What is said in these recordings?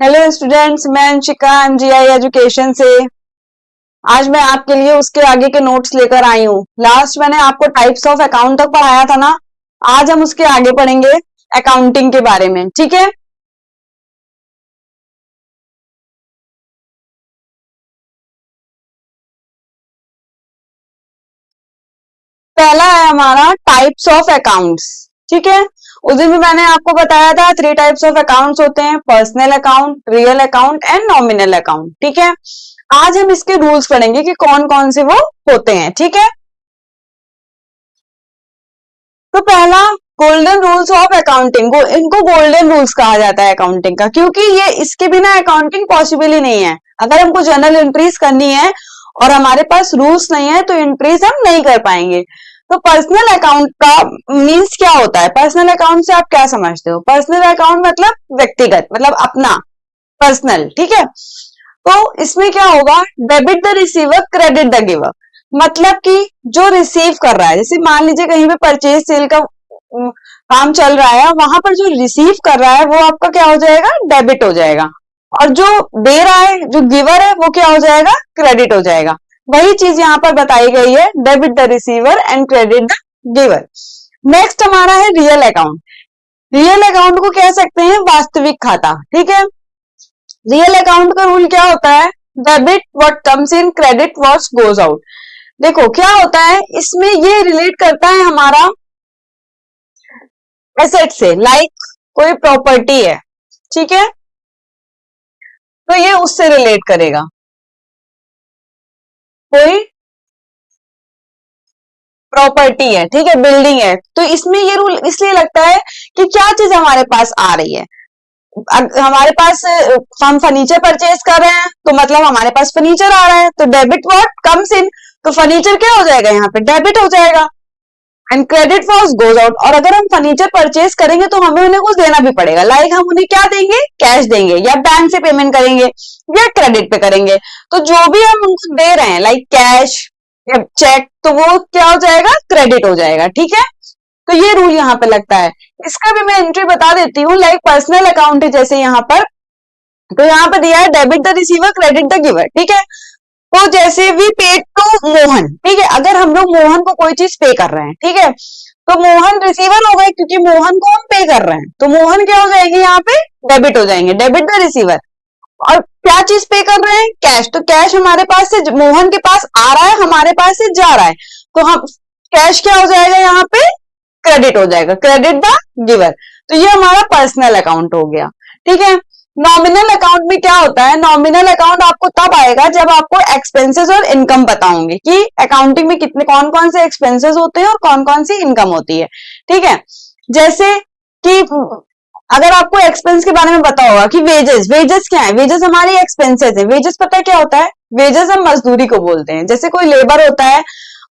Hello students, मैं Anshika MGI education से। आज मैं आपके लिए उसके आगे के नोट्स लेकर आई हूँ। लास्ट मैंने आपको टाइप्स ऑफ अकाउंट तक पढ़ाया था ना। आज हम उसके आगे पढ़ेंगे अकाउंटिंग के बारे में, ठीक है। पहला है हमारा टाइप्स ऑफ अकाउंट्स, ठीक है। उस दिन भी मैंने आपको बताया था 3 टाइप्स ऑफ अकाउंट्स होते हैं, personal account, real account and nominal account, ठीक है। आज हम इसके रूल्स पढ़ेंगे कि कौन कौन से वो होते हैं, ठीक है। तो पहला, गोल्डन रूल्स ऑफ अकाउंटिंग। इनको गोल्डन रूल्स कहा जाता है अकाउंटिंग का, क्योंकि ये इसके बिना अकाउंटिंग पॉसिबल ही नहीं है। अगर हमको जर्नल एंट्रीज करनी है और हमारे पास रूल्स नहीं है तो एंट्रीज हम नहीं कर पाएंगे। तो पर्सनल अकाउंट का मीन्स क्या होता है? पर्सनल अकाउंट से आप क्या समझते हो? पर्सनल अकाउंट मतलब व्यक्तिगत, मतलब अपना, पर्सनल, ठीक है। तो इसमें क्या होगा? Debit the receiver, credit the giver. मतलब कि जो रिसीव कर रहा है, जैसे मान लीजिए कहीं पे परचेज सेल का काम चल रहा है, वहां पर जो रिसीव कर रहा है वो आपका क्या हो जाएगा? डेबिट हो जाएगा। और जो दे रहा है, जो गिवर है, वो क्या हो जाएगा? क्रेडिट हो जाएगा। वही चीज यहाँ पर बताई गई है, debit the receiver and credit the giver. Next हमारा है रियल अकाउंट। रियल अकाउंट को कह सकते हैं वास्तविक खाता, ठीक है। रियल अकाउंट का रूल क्या होता है? Debit what comes in, credit what goes out. देखो क्या होता है इसमें, ये रिलेट करता है हमारा एसेट से, लाइक कोई प्रॉपर्टी है, ठीक है, तो ये उससे रिलेट करेगा। कोई प्रॉपर्टी है, ठीक है, बिल्डिंग है, तो इसमें ये रूल इसलिए लगता है कि क्या चीज हमारे पास आ रही है। हमारे पास हम फर्नीचर परचेज कर रहे हैं तो मतलब हमारे पास फर्नीचर आ रहा है, तो डेबिट व्हाट कम्स इन, तो फर्नीचर क्या हो जाएगा? यहाँ पे डेबिट हो जाएगा। And credit force goes out. और अगर हम फर्नीचर परचेज करेंगे तो हमें उन्हें कुछ देना भी पड़ेगा, लाइक हम उन्हें क्या देंगे? कैश देंगे, या बैंक से पेमेंट करेंगे, या क्रेडिट पे करेंगे। तो जो भी हम उनको दे रहे हैं, लाइक कैश या चेक, तो वो क्या हो जाएगा? क्रेडिट हो जाएगा, ठीक है। तो ये रूल यहाँ पे लगता है। इसका भी मैं एंट्री बता देती हूँ, लाइक पर्सनल अकाउंट है जैसे यहाँ पर, तो यहाँ पे दिया है debit the receiver, credit the giver, ठीक है। तो जैसे वी पेड टू मोहन, ठीक है, अगर हम लोग मोहन को कोई चीज पे कर रहे हैं, ठीक है, तो मोहन रिसीवर हो गए क्योंकि मोहन को हम पे कर रहे हैं, तो मोहन क्या हो जाएंगे? यहाँ पे डेबिट हो जाएंगे, डेबिट द रिसीवर। और क्या चीज पे कर रहे हैं? कैश। तो कैश हमारे पास से मोहन के पास आ रहा है, हमारे पास से जा रहा है, तो हम कैश क्या हो जाएगा? यहाँ पे क्रेडिट हो जाएगा, क्रेडिट द गिवर। तो ये हमारा पर्सनल अकाउंट हो गया, ठीक है। नॉमिनल अकाउंट में क्या होता है? नॉमिनल अकाउंट आपको तब आएगा जब आपको एक्सपेंसेस और इनकम पता होंगे कि अकाउंटिंग में कितने कौन कौन से एक्सपेंसेस होते हैं और कौन कौन सी इनकम होती है, ठीक है। जैसे कि अगर आपको एक्सपेंस के बारे में पता होगा कि वेजेस, वेजेस क्या है? वेजेस हमारी एक्सपेंसेस है। वेजेस पता है क्या होता है? वेजेस हम मजदूरी को बोलते हैं। जैसे कोई लेबर होता है,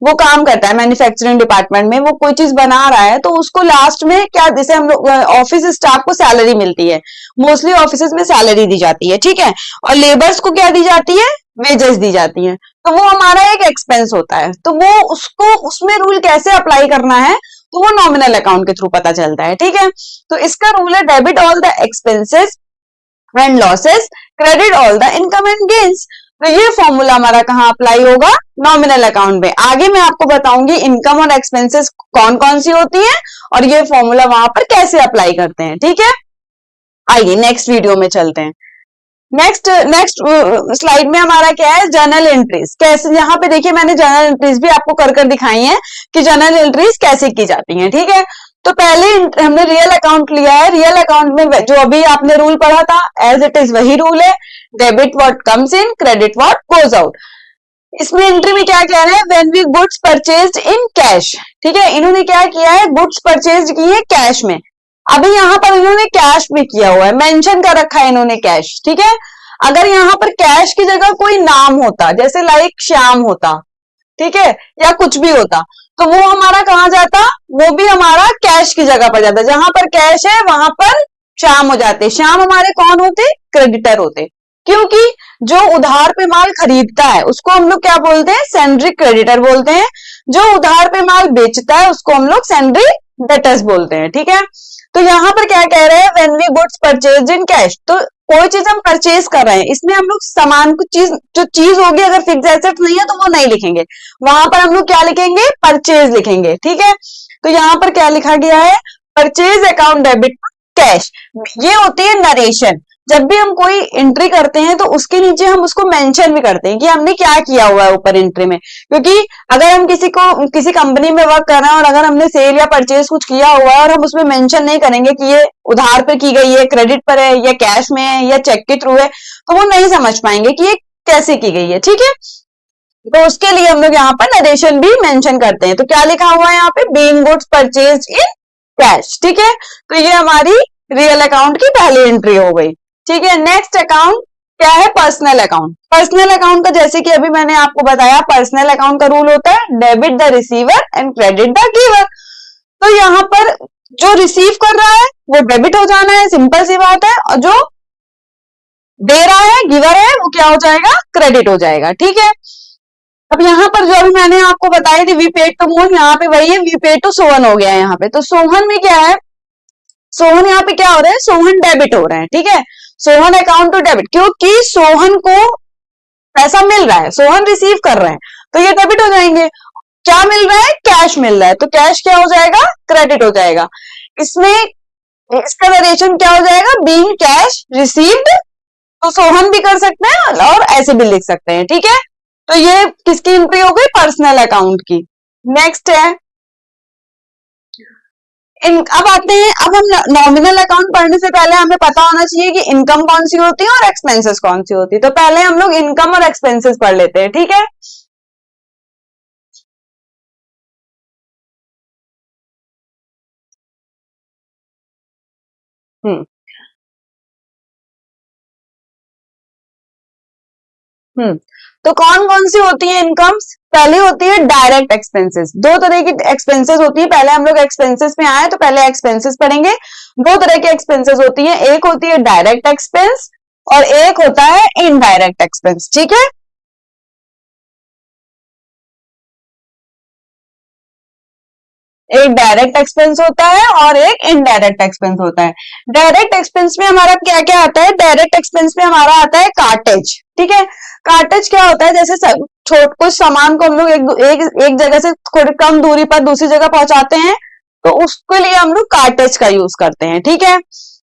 वो काम करता है मैन्युफैक्चरिंग डिपार्टमेंट में, वो कोई चीज बना रहा है, तो उसको लास्ट में क्या, जैसे हम लोग ऑफिस स्टाफ को सैलरी मिलती है, मोस्टली ऑफिस में सैलरी दी जाती है, ठीक है, और लेबर्स को क्या दी जाती है? वेजेस दी जाती है। तो वो हमारा एक एक्सपेंस होता है, तो वो उसको उसमें रूल कैसे अप्लाई करना है, तो वो नॉमिनल अकाउंट के थ्रू पता चलता है, ठीक है। तो इसका रूल है debit all the expenses and losses, credit all the income and gains. तो ये फॉर्मूला हमारा कहाँ अप्लाई होगा? नॉमिनल अकाउंट में। आगे मैं आपको बताऊंगी इनकम और एक्सपेंसेस कौन कौन सी होती है और ये फॉर्मूला वहां पर कैसे अप्लाई करते हैं, ठीक है। आइए नेक्स्ट वीडियो में चलते हैं। नेक्स्ट नेक्स्ट स्लाइड में हमारा क्या है? Journal entries. कैसे, यहाँ पे देखिए मैंने जर्नल एंट्रीज भी आपको कर कर दिखाई हैं कि जर्नल एंट्रीज कैसे की जाती हैं, ठीक है। तो पहले हमने रियल अकाउंट लिया है। रियल अकाउंट में जो अभी आपने रूल पढ़ा था एज इट इज वही रूल है, debit what comes in, credit what goes out. इसमें एंट्री में क्या कह रहे हैं? When we goods purchased in cash, ठीक है। इन्होंने क्या किया है? गुड्स परचेज की है कैश में। अभी यहाँ पर इन्होंने कैश भी किया हुआ है, मेंशन कर रखा है इन्होंने कैश, ठीक है। अगर यहाँ पर कैश की जगह कोई नाम होता, जैसे लाइक श्याम होता, ठीक है, या कुछ भी होता, तो वो हमारा कहाँ जाता? वो भी हमारा कैश की जगह पर जाता। जहां पर कैश है वहां पर श्याम हो जाते। श्याम हमारे कौन होते? क्रेडिटर होते, क्योंकि जो उधार पे माल खरीदता है उसको हम लोग क्या बोलते हैं? सेंड्री क्रेडिटर बोलते हैं। जो उधार पे माल बेचता है उसको हम लोग सेंड्री डेटर्स बोलते हैं, ठीक है। तो यहाँ पर क्या कह रहे हैं, when we goods purchase in cash, तो कोई चीज हम परचेज कर रहे हैं, इसमें हम लोग सामान को चीज, जो चीज होगी अगर फिक्स एसेट नहीं है तो वो नहीं लिखेंगे, वहां पर हम लोग क्या लिखेंगे, परचेज लिखेंगे। ठीक है, तो यहाँ पर क्या लिखा गया है, परचेज अकाउंट डेबिट कैश। ये होती है नरेशन। जब भी हम कोई एंट्री करते हैं तो उसके नीचे हम उसको मेंशन भी करते हैं कि हमने क्या किया हुआ है ऊपर एंट्री में, क्योंकि अगर हम किसी कंपनी में वर्क कर रहे हैं और अगर हमने सेल या परचेज कुछ किया हुआ है और हम उसमें मेंशन नहीं करेंगे कि ये उधार पे की गई है, क्रेडिट पर है, या कैश में है, या चेक के थ्रू है, तो वो नहीं समझ पाएंगे कि ये कैसे की गई है। ठीक है, तो उसके लिए हम लोग यहाँ पर नरेशन भी मेंशन करते हैं। तो क्या लिखा हुआ है यहाँ पे, being goods purchase in cash. ठीक है, तो ये हमारी रियल अकाउंट की पहली एंट्री हो गई। ठीक है, नेक्स्ट अकाउंट क्या है, पर्सनल अकाउंट। पर्सनल अकाउंट का जैसे कि अभी मैंने आपको बताया, पर्सनल अकाउंट का रूल होता है debit the receiver and credit the giver. तो यहाँ पर जो रिसीव कर रहा है वो डेबिट हो जाना है, सिंपल सी बात है, और जो दे रहा है, गिवर है, वो क्या हो जाएगा, क्रेडिट हो जाएगा। ठीक है, अब यहाँ पर जो अभी मैंने आपको बताई थी वी पेड टू मोहन, यहाँ पे वही है वी पेड टू सोहन हो गया है यहाँ पे। तो सोहन में क्या है, सोहन यहाँ पे क्या हो रहा है, सोहन डेबिट हो रहा है। ठीक है, सोहन अकाउंट टू डेबिट, क्योंकि सोहन को पैसा मिल रहा है, सोहन रिसीव कर रहे हैं, तो ये डेबिट हो जाएंगे। क्या मिल रहा है, कैश मिल रहा है, तो कैश क्या हो जाएगा, क्रेडिट हो जाएगा। इसमें इसका नरेशन क्या हो जाएगा, बीइंग कैश रिसीव्ड, तो सोहन भी कर सकते हैं और ऐसे भी लिख सकते हैं। ठीक है, तो ये किसकी एंट्री हो गई, पर्सनल अकाउंट की। नेक्स्ट है अब आते हैं, अब हम नॉमिनल अकाउंट पढ़ने से पहले हमें पता होना चाहिए कि इनकम कौन सी होती है और एक्सपेंसेस कौन सी होती है। तो पहले हम लोग इनकम और एक्सपेंसेस पढ़ लेते हैं। ठीक है, हम्म हम्म तो कौन कौन सी होती है इनकम्स, पहली होती है डायरेक्ट एक्सपेंसेस। दो तरह की एक्सपेंसेस होती है, पहले हम लोग एक्सपेंसेस में आए तो पहले एक्सपेंसेस पढ़ेंगे। दो तरह की एक्सपेंसेस होती है, एक होती है डायरेक्ट एक्सपेंस और एक होता है इनडायरेक्ट एक्सपेंस। ठीक है, एक डायरेक्ट एक्सपेंस होता है और एक इनडायरेक्ट एक्सपेंस होता है। डायरेक्ट एक्सपेंस में हमारा क्या क्या आता है, डायरेक्ट एक्सपेंस में हमारा आता है कार्टेज। ठीक है, कार्टेज क्या होता है, जैसे छोट कुछ सामान को हम लोग एक जगह से थोड़ी कम दूरी पर दूसरी जगह पहुंचाते हैं, तो उसके लिए हम लोग कार्टेज का यूज करते हैं। ठीक है,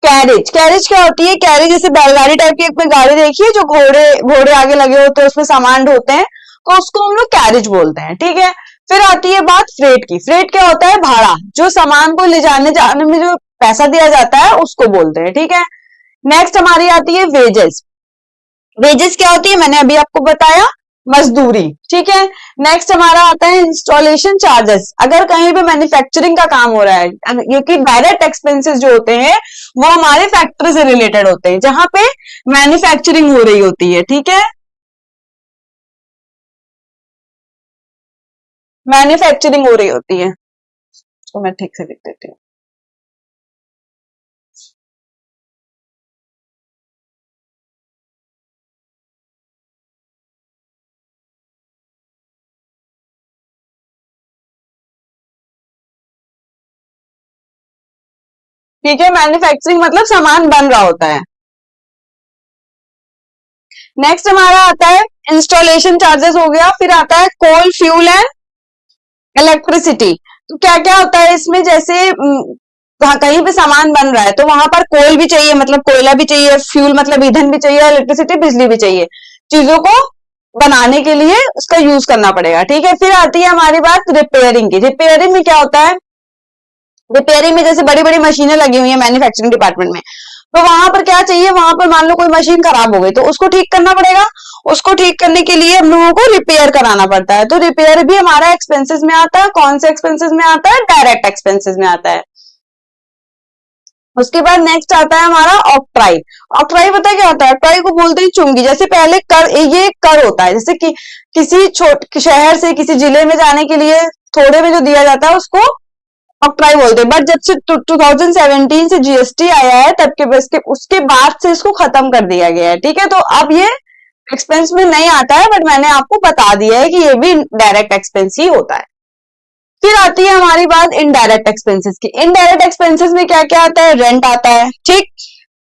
कैरेज, कैरेज क्या होती है, कैरेज जैसे बैलगाड़ी टाइप की एक में गाड़ी देखी है, जो घोड़े घोड़े आगे लगे होते हैं, उसमें सामान ढोते हैं, तो उसको हम लोग कैरेज बोलते हैं। ठीक है, फिर आती है बात फ्रेट की। फ्रेट क्या होता है, भाड़ा, जो सामान को ले जाने जाने में जो पैसा दिया जाता है उसको बोलते हैं। ठीक है, नेक्स्ट हमारी आती है वेजेस। वेजेस क्या होती है, मैंने अभी आपको बताया, मजदूरी। ठीक है, नेक्स्ट हमारा आता है इंस्टॉलेशन चार्जेस। अगर कहीं पे मैन्युफैक्चरिंग का काम हो रहा है, क्योंकि डायरेक्ट एक्सपेंसेस जो होते हैं वो हमारे फैक्ट्री से रिलेटेड होते हैं, जहां पे मैन्युफैक्चरिंग हो रही होती है। ठीक है, मैन्युफैक्चरिंग हो रही होती है, तो मैं ठीक से लिख देती हूँ। ठीक है, मैन्युफैक्चरिंग मतलब सामान बन रहा होता है। नेक्स्ट हमारा आता है इंस्टॉलेशन चार्जेस हो गया, फिर आता है कोल फ्यूल एंड इलेक्ट्रिसिटी। तो क्या क्या होता है इसमें, जैसे कहीं पे सामान बन रहा है तो वहां पर कोल भी चाहिए, मतलब कोयला भी चाहिए, फ्यूल मतलब ईंधन भी चाहिए, इलेक्ट्रिसिटी बिजली भी चाहिए, चीजों को बनाने के लिए उसका यूज करना पड़ेगा। ठीक है, फिर आती है हमारी बात रिपेयरिंग की। रिपेयरिंग में क्या होता है, रिपेयरिंग में जैसे बड़ी बड़ी मशीनें लगी हुई है मैन्युफैक्चरिंग डिपार्टमेंट में, तो वहां पर क्या चाहिए, वहां पर मान लो कोई मशीन खराब हो गई तो उसको ठीक करना पड़ेगा। उसको ठीक करने के लिए हम लोगों को रिपेयर कराना पड़ता है, तो रिपेयर भी हमारा एक्सपेंसेस में आता है। कौन से एक्सपेंसेस में आता है, डायरेक्ट एक्सपेंसेस में आता है। उसके बाद नेक्स्ट आता है हमारा ऑक्ट्राई। ऑक्ट्राई पता है क्या होता है, ऑक्ट्राई को बोलते हैं चुंगी। जैसे पहले कर, ये कर होता है, जैसे कि किसी शहर से किसी जिले में जाने के लिए थोड़े में जो दिया जाता है उसको ऑक्ट्राई बोलते हैं। बट जब से 2017 से जीएसटी आया है तब के उसके बाद से इसको खत्म कर दिया गया है। ठीक है, तो अब ये एक्सपेंस में नहीं आता है, बट मैंने आपको बता दिया है कि ये भी डायरेक्ट एक्सपेंस ही होता है। फिर आती है हमारी बात इनडायरेक्ट एक्सपेंसेस की। इनडायरेक्ट एक्सपेंसेस में क्या क्या आता है, रेंट आता है, ठीक,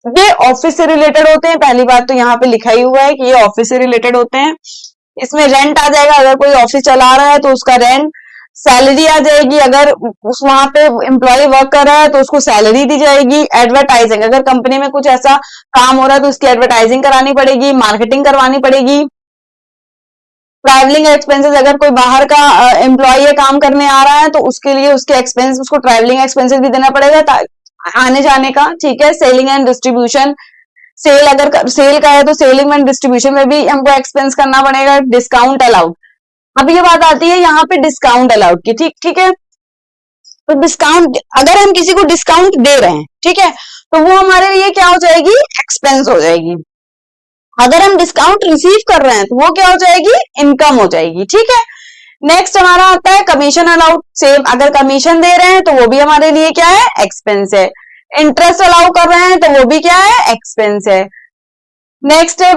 ये ऑफिस से रिलेटेड होते हैं। पहली बात तो यहाँ पे लिखा ही हुआ है कि ये ऑफिस से रिलेटेड होते हैं। इसमें रेंट आ जाएगा, अगर कोई ऑफिस चला रहा है तो उसका रेंट। सैलरी आ जाएगी, अगर उस वहां पे एम्प्लॉय वर्क कर रहा है तो उसको सैलरी दी जाएगी। एडवर्टाइजिंग, अगर कंपनी में कुछ ऐसा काम हो रहा है तो उसकी एडवर्टाइजिंग करानी पड़ेगी, मार्केटिंग करवानी पड़ेगी। ट्रैवलिंग एक्सपेंसेस, अगर कोई बाहर का एम्प्लॉय काम करने आ रहा है तो उसके लिए उसके एक्सपेंस, उसको ट्रैवलिंग एक्सपेंसेस भी देना पड़ेगा आने जाने का, ठीक है। सेलिंग एंड डिस्ट्रीब्यूशन, सेल अगर सेल का है तो सेलिंग एंड डिस्ट्रीब्यूशन में भी हमको एक्सपेंस करना पड़ेगा। डिस्काउंट अलाउड, अब ये बात आती है यहाँ पे डिस्काउंट अलाउड की, ठीक ठीक है। तो डिस्काउंट, अगर हम किसी को डिस्काउंट दे रहे हैं, ठीक है, तो वो हमारे लिए क्या हो जाएगी, एक्सपेंस हो जाएगी। अगर हम डिस्काउंट रिसीव कर रहे हैं तो वो क्या हो जाएगी, इनकम हो जाएगी, ठीक है। नेक्स्ट हमारा आता है कमीशन अलाउड। सेम, अगर कमीशन दे रहे हैं तो वो भी हमारे लिए क्या है, एक्सपेंस है। इंटरेस्ट अलाउ कर रहे हैं तो वो भी क्या है, एक्सपेंस है। नेक्स्ट है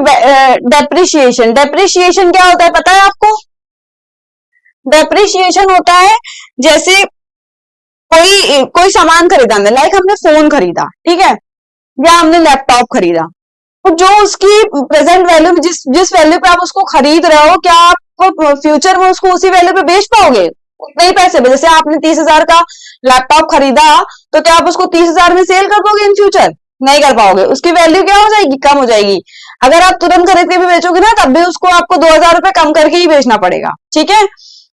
डेप्रिशिएशन। डेप्रिशिएशन क्या होता है पता है आपको? डेप्रिशिएशन होता है जैसे कोई कोई सामान खरीदा हमने, लाइक हमने फोन खरीदा, ठीक है, या हमने लैपटॉप खरीदा, तो जो उसकी प्रेजेंट वैल्यू, जिस जिस वैल्यू पे आप उसको खरीद रहे हो, क्या आप फ्यूचर में उसको उसी वैल्यू पे बेच पाओगे? उतने ही पैसे पे। जैसे आपने 30,000 का लैपटॉप खरीदा, तो क्या आप उसको 30,000 में सेल कर दोगे इन फ्यूचर? नहीं कर पाओगे, उसकी वैल्यू क्या हो जाएगी, कम हो जाएगी। अगर आप तुरंत खरीद के भी बेचोगे ना, तब भी उसको आपको 2,000 रुपए कम करके ही बेचना पड़ेगा, ठीक है।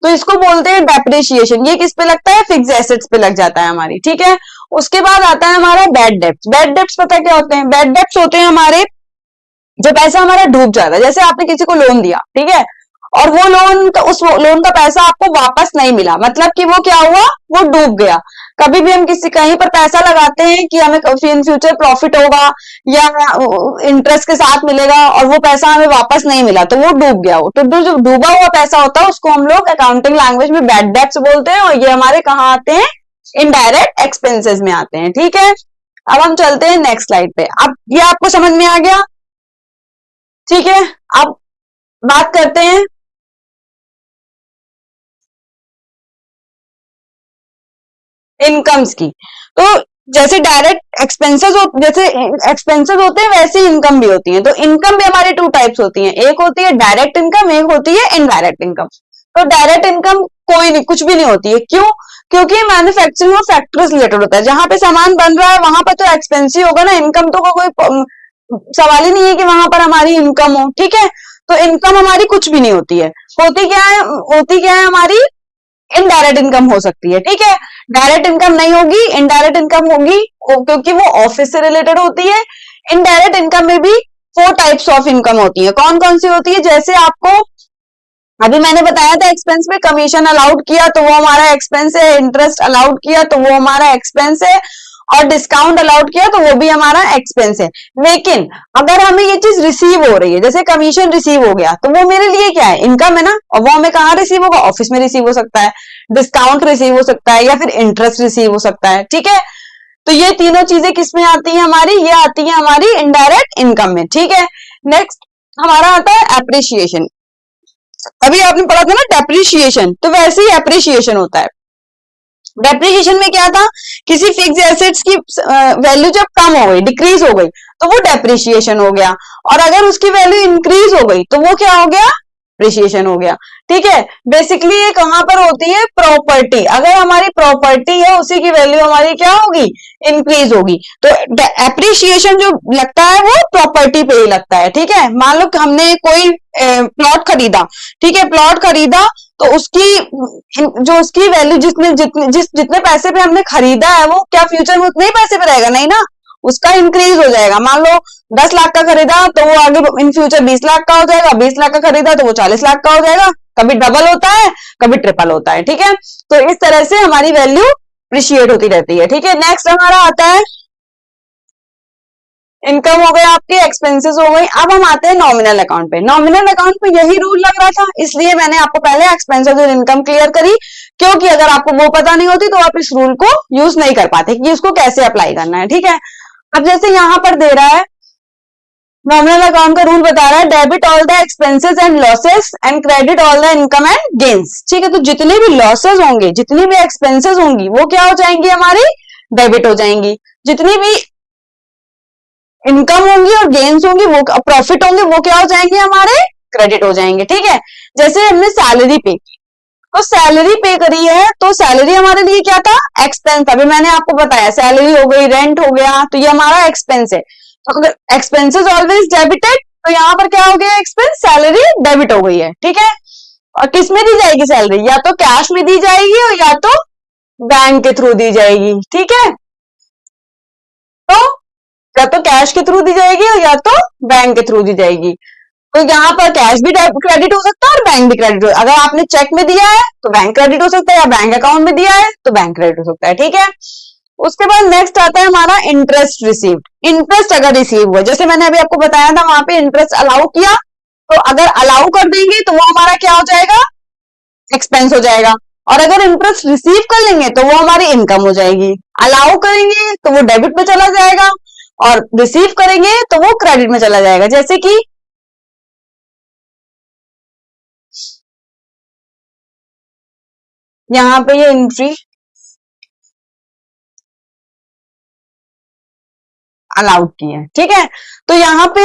तो इसको बोलते हैं डेप्रिशिएशन। ये किस पे लगता है, फिक्स एसेट्स पे लग जाता है हमारी, ठीक है। उसके बाद आता है हमारा बैड डेप्ट। बैड डेप्ट पता क्या होते हैं? बैड डेप्ट होते हैं हमारे जो पैसा हमारा डूब जाता है। जैसे आपने किसी को लोन दिया, ठीक है, और वो लोन का, उस लोन का पैसा आपको वापस नहीं मिला, मतलब कि वो क्या हुआ, वो डूब गया। कभी भी हम किसी कहीं पर पैसा लगाते हैं कि हमें इन फ्यूचर प्रॉफिट होगा या इंटरेस्ट के साथ मिलेगा, और वो पैसा हमें वापस नहीं मिला तो वो डूब गया। हो तो जो डूबा हुआ पैसा होता है उसको हम लोग अकाउंटिंग लैंग्वेज में बैड डेट्स बोलते हैं, और ये हमारे कहाँ आते हैं, इनडायरेक्ट एक्सपेंसेस में आते हैं, ठीक है। अब हम चलते हैं नेक्स्ट स्लाइड पे। अब ये आपको समझ में आ गया, ठीक है। अब बात करते हैं इनकम्स की। तो जैसे डायरेक्ट एक्सपेंसेस जैसे एक्सपेंसेस होते हैं, वैसे इनकम भी होती है। तो इनकम भी हमारी टू टाइप्स होती है, एक होती है डायरेक्ट इनकम, एक होती है इनडायरेक्ट इनकम। तो डायरेक्ट इनकम कोई नहीं, कुछ भी नहीं होती है। क्यों? क्योंकि मैन्युफैक्चरिंग और फैक्ट्री से रिलेटेड होता है। जहां पे सामान बन रहा है वहां पर तो एक्सपेंस ही होगा ना, इनकम तो कोई सवाल ही नहीं है कि वहां पर हमारी इनकम हो, ठीक है। तो इनकम हमारी कुछ भी नहीं होती है। होती क्या है हमारी, इनडायरेक्ट इनकम हो सकती है, ठीक है। डायरेक्ट इनकम नहीं होगी, इनडायरेक्ट इनकम होगी, क्योंकि वो ऑफिस से रिलेटेड होती है। इनडायरेक्ट इनकम में भी 4 टाइप्स ऑफ इनकम होती है। कौन कौन सी होती है? जैसे आपको अभी मैंने बताया था, एक्सपेंस में कमीशन अलाउड किया तो वो हमारा एक्सपेंस है, इंटरेस्ट अलाउड किया तो वो हमारा एक्सपेंस है, और डिस्काउंट अलाउड किया तो वो भी हमारा एक्सपेंस है। लेकिन अगर हमें ये चीज रिसीव हो रही है, जैसे कमीशन रिसीव हो गया, तो वो मेरे लिए क्या है, इनकम है ना, और वो हमें कहाँ रिसीव होगा, ऑफिस में रिसीव हो सकता है, डिस्काउंट रिसीव हो सकता है, या फिर इंटरेस्ट रिसीव हो सकता है, ठीक है। तो ये तीनों चीजें किसमें आती है हमारी, ये आती है हमारी इनडायरेक्ट इनकम में, ठीक है। नेक्स्ट हमारा आता है एप्रिसिएशन। अभी आपने पढ़ा था ना डेप्रिसिएशन, तो वैसे ही एप्रिसिएशन होता है। डेप्रिसिएशन में क्या था, किसी फिक्स एसेट्स की वैल्यू जब कम हो गई, डिक्रीज हो गई, तो वो डेप्रिसिएशन हो गया। और अगर उसकी वैल्यू इंक्रीज हो गई तो वो क्या हो गया, एप्रिसिएशन हो गया, ठीक है। बेसिकली ये कहां पर होती है, प्रॉपर्टी। अगर हमारी प्रॉपर्टी है उसी की वैल्यू हमारी क्या होगी, इंक्रीज होगी। तो एप्रिसिएशन जो लगता है वो प्रॉपर्टी पे ही लगता है, ठीक है। मान लो कि हमने कोई प्लॉट खरीदा, ठीक है, प्लॉट खरीदा, तो उसकी वैल्यू जितने पैसे पे हमने खरीदा है, वो क्या फ्यूचर में उतने ही पैसे पे रहेगा, नहीं ना, उसका इंक्रीज हो जाएगा। मान लो 10 लाख का खरीदा तो वो आगे इन फ्यूचर 20 लाख का हो जाएगा, 20 लाख का खरीदा तो वो 40 लाख का हो जाएगा। कभी डबल होता है, कभी ट्रिपल होता है, ठीक है। तो इस तरह से हमारी वैल्यू अप्रिशिएट होती रहती है, ठीक है। नेक्स्ट हमारा आता है इनकम हो गया आपकी, एक्सपेंसेस हो गई। अब हम आते हैं नॉमिनल अकाउंट पे। नॉमिनल अकाउंट पे यही रूल लग रहा था, इसलिए मैंने आपको पहले एक्सपेंसेस और इनकम क्लियर करी, क्योंकि अगर आपको वो पता नहीं होती तो आप इस रूल को यूज नहीं कर पाते कि इसको कैसे अप्लाई करना है, ठीक है। अब जैसे यहां पर दे रहा है नॉमिनल अकाउंट का रूल बता रहा है debit all the expenses and losses and credit all the income and gains. ठीक है, तो जितने भी लॉसेस होंगे, जितनी भी एक्सपेंसेस होंगी, वो क्या हो जाएंगी, हमारी डेबिट हो जाएंगी। जितनी भी इनकम होंगी और गेन्स होंगी, वो प्रॉफिट होंगे, वो क्या हो जाएंगे, हमारे क्रेडिट हो जाएंगे। ठीक है, जैसे हमने सैलरी पे की, तो सैलरी पे करी है, तो सैलरी हमारे लिए क्या था, एक्सपेंस। अभी मैंने आपको बताया सैलरी हो गई, रेंट हो गया, तो ये हमारा एक्सपेंस है। तो अगर एक्सपेंसेस ऑलवेज डेबिटेड, तो यहाँ पर क्या हो गया, एक्सपेंस, सैलरी डेबिट हो गई है। ठीक है, और किस में दी जाएगी सैलरी, या तो कैश में दी जाएगी और या तो बैंक के थ्रू दी जाएगी। ठीक है, तो या तो कैश के थ्रू दी जाएगी और या तो बैंक के थ्रू दी जाएगी। तो यहाँ पर कैश भी क्रेडिट हो सकता है और बैंक भी क्रेडिट हो, अगर आपने चेक में दिया है तो बैंक क्रेडिट हो सकता है, या बैंक अकाउंट में दिया है तो बैंक क्रेडिट हो सकता है। ठीक है, उसके बाद नेक्स्ट आता है हमारा इंटरेस्ट रिसीव्ड। इंटरेस्ट अगर रिसीव हुआ, जैसे मैंने अभी आपको बताया था, वहां पे इंटरेस्ट अलाउ किया, तो अगर अलाउ कर देंगे तो वो हमारा क्या हो जाएगा, एक्सपेंस हो जाएगा। और अगर इंटरेस्ट रिसीव कर लेंगे तो वो हमारी इनकम हो जाएगी। अलाउ करेंगे तो वो डेबिट में चला जाएगा, और रिसीव करेंगे तो वो क्रेडिट में चला जाएगा। जैसे कि यहाँ पे ये एंट्री अलाउड की है। ठीक है, तो यहाँ पे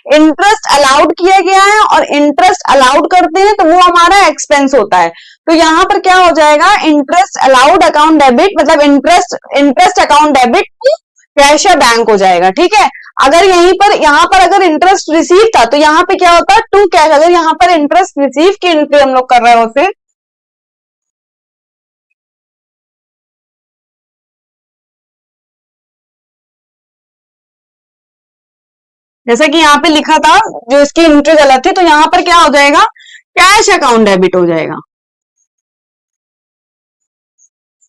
इंटरेस्ट अलाउड किया गया है, और इंटरेस्ट अलाउड करते हैं तो वो हमारा एक्सपेंस होता है। तो यहाँ पर क्या हो जाएगा, इंटरेस्ट अलाउड अकाउंट डेबिट, मतलब इंटरेस्ट अकाउंट डेबिट कैश या बैंक हो जाएगा। ठीक है, अगर यहीं पर, यहाँ पर अगर इंटरेस्ट रिसीव था तो यहाँ पे क्या होता है, टू कैश। अगर यहाँ पर इंटरेस्ट रिसीव की एंट्री हम लोग कर रहे होते, जैसे कि यहाँ पे लिखा था, जो इसकी एंट्री गलत थी, तो यहाँ पर क्या हो जाएगा, कैश अकाउंट डेबिट हो जाएगा,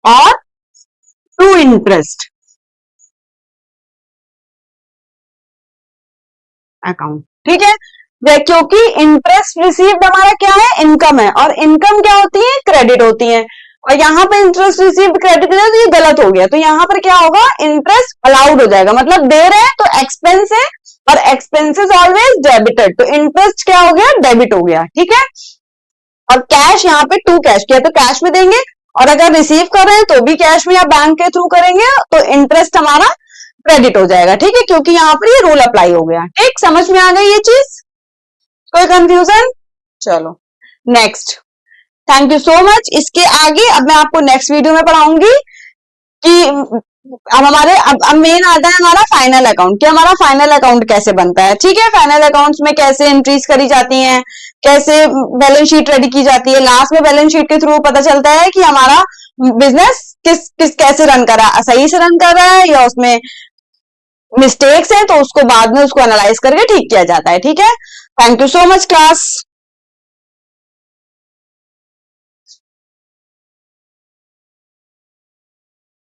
और टू इंटरेस्ट अकाउंट। ठीक है, क्योंकि इंटरेस्ट रिसीव्ड हमारा क्या है, इनकम है, और इनकम क्या होती है, क्रेडिट होती है। और यहाँ पे इंटरेस्ट रिसीव्ड क्रेडिट है, तो ये गलत हो गया। तो यहाँ पर क्या होगा, इंटरेस्ट अलाउड हो जाएगा, मतलब दे रहे हैं तो एक्सपेंस है, और एक्सपेंसेस ऑलवेज डेबिटेड, तो इंटरेस्ट क्या हो गया, डेबिट हो गया। ठीक है, और कैश यहाँ पे टू कैश किया तो कैश में देंगे, और अगर रिसीव कर रहे हैं तो भी कैश में या बैंक के थ्रू करेंगे, तो इंटरेस्ट हमारा क्रेडिट हो जाएगा। ठीक है, क्योंकि यहाँ पर ये रूल अप्लाई हो गया। ठीक, समझ में आ गई ये चीज, कोई कंफ्यूजन? चलो next, thank you so much. इसके आगे अब मैं आपको नेक्स्ट वीडियो में पढ़ाऊंगी कि अब हमारे अब मेन आता है हमारा फाइनल अकाउंट, कि हमारा फाइनल अकाउंट कैसे बनता है। ठीक है, फाइनल अकाउंट्स में कैसे एंट्रीज करी जाती हैं, कैसे बैलेंस शीट रेडी की जाती है, लास्ट में बैलेंस शीट के थ्रू पता चलता है कि हमारा बिजनेस किस किस कैसे रन कर रहा है, सही से रन कर रहा है या उसमें मिस्टेक्स है, तो उसको बाद में उसको एनालाइज करके ठीक किया जाता है। ठीक है, thank you so much class.